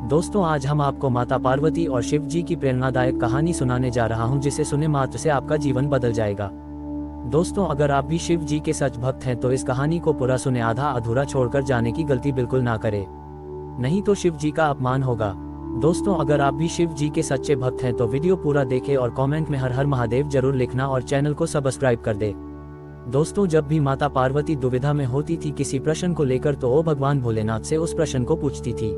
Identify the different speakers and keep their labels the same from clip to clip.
Speaker 1: दोस्तों आज हम आपको माता पार्वती और शिव जी की प्रेरणादायक कहानी सुनाने जा रहा हूं, जिसे सुने मात्र से आपका जीवन बदल जाएगा। दोस्तों अगर आप भी शिव जी के सच भक्त हैं तो इस कहानी को पूरा सुने, आधा अधूरा छोड़कर जाने की गलती बिल्कुल ना करें, नहीं तो शिव जी का अपमान होगा। दोस्तों अगर आप भी शिव जी के सच्चे भक्त हैं तो वीडियो पूरा देखें और कमेंट में हर हर महादेव जरूर लिखना और चैनल को सब्सक्राइब कर दे। दोस्तों जब भी माता पार्वती दुविधा में होती थी किसी प्रश्न को लेकर तो वो भगवान भोलेनाथ से उस प्रश्न को पूछती थी।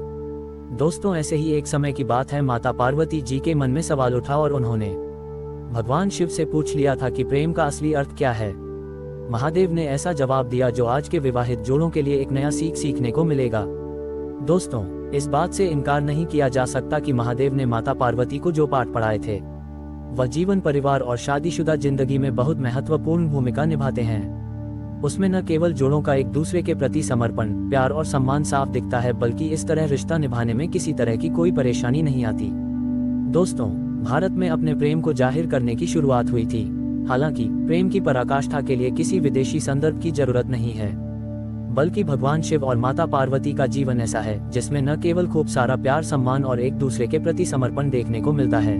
Speaker 1: दोस्तों ऐसे ही एक समय की बात है, माता पार्वती जी के मन में सवाल उठा और उन्होंने भगवान शिव से पूछ लिया था कि प्रेम का असली अर्थ क्या है। महादेव ने ऐसा जवाब दिया जो आज के विवाहित जोड़ों के लिए एक नया सीखने को मिलेगा। दोस्तों इस बात से इनकार नहीं किया जा सकता कि महादेव ने माता पार्वती को जो पाठ पढ़ाए थे वह जीवन, परिवार और शादीशुदा जिंदगी में बहुत महत्वपूर्ण भूमिका निभाते हैं। उसमें न केवल जोड़ों का एक दूसरे के प्रति समर्पण, प्यार और सम्मान साफ दिखता है, बल्कि इस तरह रिश्ता निभाने में किसी तरह की कोई परेशानी नहीं आती। दोस्तों भारत में अपने प्रेम को जाहिर करने की शुरुआत हुई थी। हालांकि प्रेम की पराकाष्ठा के लिए किसी विदेशी संदर्भ की जरूरत नहीं है, बल्कि भगवान शिव और माता पार्वती का जीवन ऐसा है जिसमें न केवल खूब सारा प्यार, सम्मान और एक दूसरे के प्रति समर्पण देखने को मिलता है,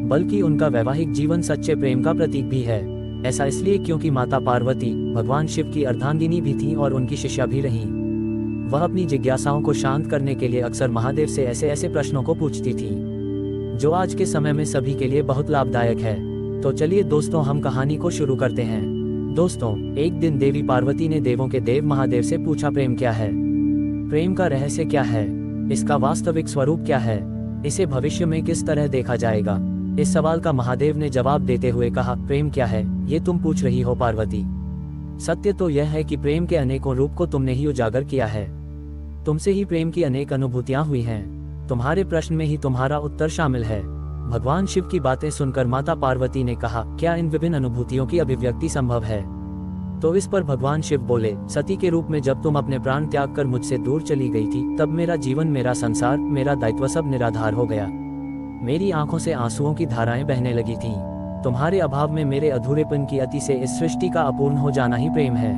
Speaker 1: बल्कि उनका वैवाहिक जीवन सच्चे प्रेम का प्रतीक भी है। ऐसा इसलिए क्योंकि माता पार्वती भगवान शिव की अर्धांगिनी भी थीं और उनकी शिष्या भी रहीं। वह अपनी जिज्ञासाओं को शांत करने के लिए अक्सर महादेव से ऐसे प्रश्नों को पूछती थीं, जो आज के समय में सभी के लिए बहुत लाभदायक है। तो चलिए दोस्तों हम कहानी को शुरू करते हैं। दोस्तों एक दिन देवी पार्वती ने देवों के देव महादेव से पूछा, प्रेम क्या है? प्रेम का रहस्य क्या है? इसका वास्तविक स्वरूप क्या है? इसे भविष्य में किस तरह देखा जाएगा? इस सवाल का महादेव ने जवाब देते हुए कहा, प्रेम क्या है ये तुम पूछ रही हो पार्वती? सत्य तो यह है कि प्रेम के अनेकों रूप को तुमने ही उजागर किया है। तुमसे ही प्रेम की अनेक अनुभूतियां हुई हैं। तुम्हारे प्रश्न में ही तुम्हारा उत्तर शामिल है। भगवान शिव की बातें सुनकर माता पार्वती ने कहा, क्या इन विभिन्न अनुभूतियों की अभिव्यक्ति संभव है? तो इस पर भगवान शिव बोले, सती के रूप में जब तुम अपने प्राण त्याग कर मुझसे दूर चली गई थी तब मेरा जीवन, मेरा संसार, मेरा दायित्व सब निराधार हो गया। मेरी आंखों से आंसुओं की धाराएं बहने लगी थीं। तुम्हारे अभाव में मेरे अधूरेपन की अति से इस सृष्टि का अपूर्ण हो जाना ही प्रेम है।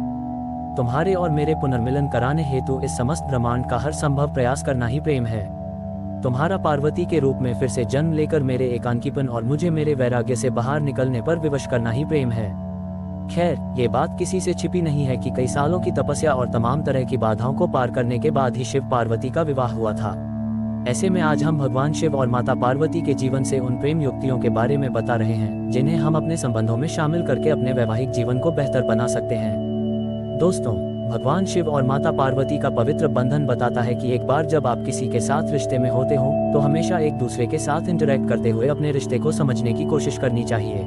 Speaker 1: तुम्हारे और मेरे पुनर्मिलन कराने हेतु इस समस्त ब्रह्मांड का हर संभव प्रयास करना ही प्रेम है। तुम्हारा पार्वती के रूप में फिर से जन्म लेकर मेरे एकांकीपन और मुझे मेरे वैराग्य से बाहर निकलने पर विवश करना ही प्रेम है। खैर ये बात किसी से छिपी नहीं है कि कई सालों की तपस्या और तमाम तरह की बाधाओं को पार करने के बाद ही शिव पार्वती का विवाह हुआ था। ऐसे में आज हम भगवान शिव और माता पार्वती के जीवन से उन प्रेम युक्तियों के बारे में बता रहे हैं जिन्हें हम अपने संबंधों में शामिल करके अपने वैवाहिक जीवन को बेहतर बना सकते हैं। दोस्तों भगवान शिव और माता पार्वती का पवित्र बंधन बताता है कि एक बार जब आप किसी के साथ रिश्ते में होते हो तो हमेशा एक दूसरे के साथ इंटरेक्ट करते हुए अपने रिश्ते को समझने की कोशिश करनी चाहिए।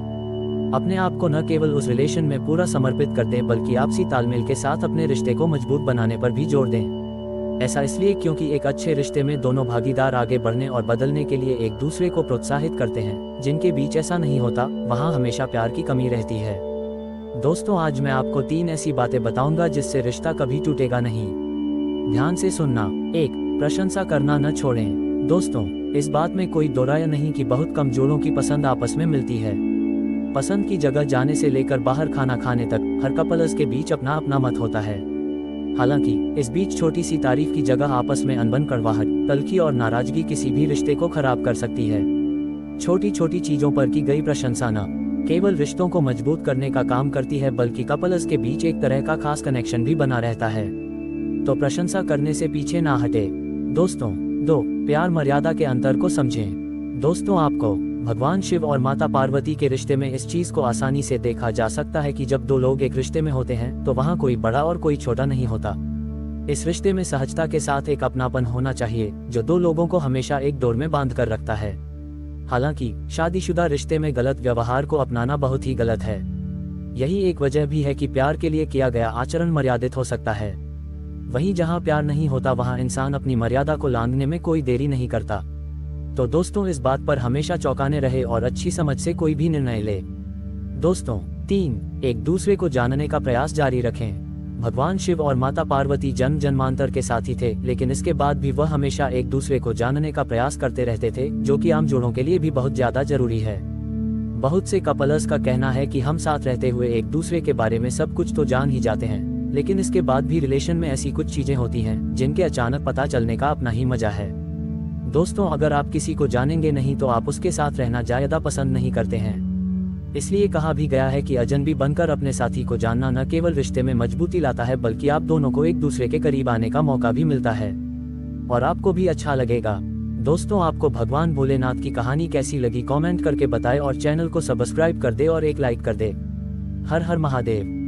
Speaker 1: अपने आप को न केवल उस रिलेशन में पूरा समर्पित कर दें, बल्कि आपसी तालमेल के साथ अपने रिश्ते को मजबूत बनाने पर भी जोर दें। ऐसा इसलिए क्योंकि एक अच्छे रिश्ते में दोनों भागीदार आगे बढ़ने और बदलने के लिए एक दूसरे को प्रोत्साहित करते हैं। जिनके बीच ऐसा नहीं होता वहां हमेशा प्यार की कमी रहती है। दोस्तों आज मैं आपको 3 ऐसी बातें बताऊंगा जिससे रिश्ता कभी टूटेगा नहीं। ध्यान से सुनना। 1. प्रशंसा करना न छोड़ें। दोस्तों इस बात में कोई दो राय नहीं कि बहुत कम जोड़ों की पसंद आपस में मिलती है। पसंद की जगह जाने से लेकर बाहर खाना खाने तक हर कपल्स के बीच अपना अपना मत होता है। हालांकि इस बीच छोटी सी तारीफ की जगह आपस में अनबन, कड़वाहट, तल्खी और नाराजगी किसी भी रिश्ते को खराब कर सकती है। छोटी छोटी चीजों पर की गई प्रशंसा न केवल रिश्तों को मजबूत करने का काम करती है, बल्कि कपल्स के बीच एक तरह का खास कनेक्शन भी बना रहता है। तो प्रशंसा करने से पीछे ना हटे। दोस्तों 2. प्यार मर्यादा के अंतर को समझें। दोस्तों आपको भगवान शिव और माता पार्वती के रिश्ते में इस चीज को आसानी से देखा जा सकता है कि जब दो लोग एक रिश्ते में होते हैं तो वहां कोई बड़ा और कोई छोटा नहीं होता। इस रिश्ते में सहजता के साथ एक अपनापन होना चाहिए जो दो लोगों को हमेशा एक डोर में बांध कर रखता है। हालांकि शादीशुदा रिश्ते में गलत व्यवहार को अपनाना बहुत ही गलत है। यही एक वजह भी है कि प्यार के लिए किया गया आचरण मर्यादित हो सकता है। वहीं जहां प्यार नहीं होता वहां इंसान अपनी मर्यादा को लांघने में कोई देरी नहीं करता। तो दोस्तों इस बात पर हमेशा चौकाने रहे और अच्छी समझ से कोई भी निर्णय ले। दोस्तों 3. एक दूसरे को जानने का प्रयास जारी रखें। भगवान शिव और माता पार्वती जन्म जन्मांतर के साथी थे, लेकिन इसके बाद भी वह हमेशा एक दूसरे को जानने का प्रयास करते रहते थे, जो कि आम जोड़ों के लिए भी बहुत ज्यादा जरूरी है। बहुत से कपल्स का कहना है कि हम साथ रहते हुए एक दूसरे के बारे में सब कुछ तो जान ही जाते हैं, लेकिन इसके बाद भी रिलेशन में ऐसी कुछ चीजें होती हैं जिनके अचानक पता चलने का अपना ही मजा है। दोस्तों, अगर आप किसी को जानेंगे नहीं तो आप उसके साथ रहना ज्यादा पसंद नहीं करते हैं। इसलिए कहा भी गया है कि अजनबी बनकर अपने साथी को जानना न केवल रिश्ते में मजबूती लाता है, बल्कि आप दोनों को एक दूसरे के करीब आने का मौका भी मिलता है और आपको भी अच्छा लगेगा। दोस्तों, आपको भगवान भोलेनाथ की कहानी कैसी लगी कमेंट करके बताएं और चैनल को सब्सक्राइब कर दे और एक लाइक कर दे। हर हर महादेव।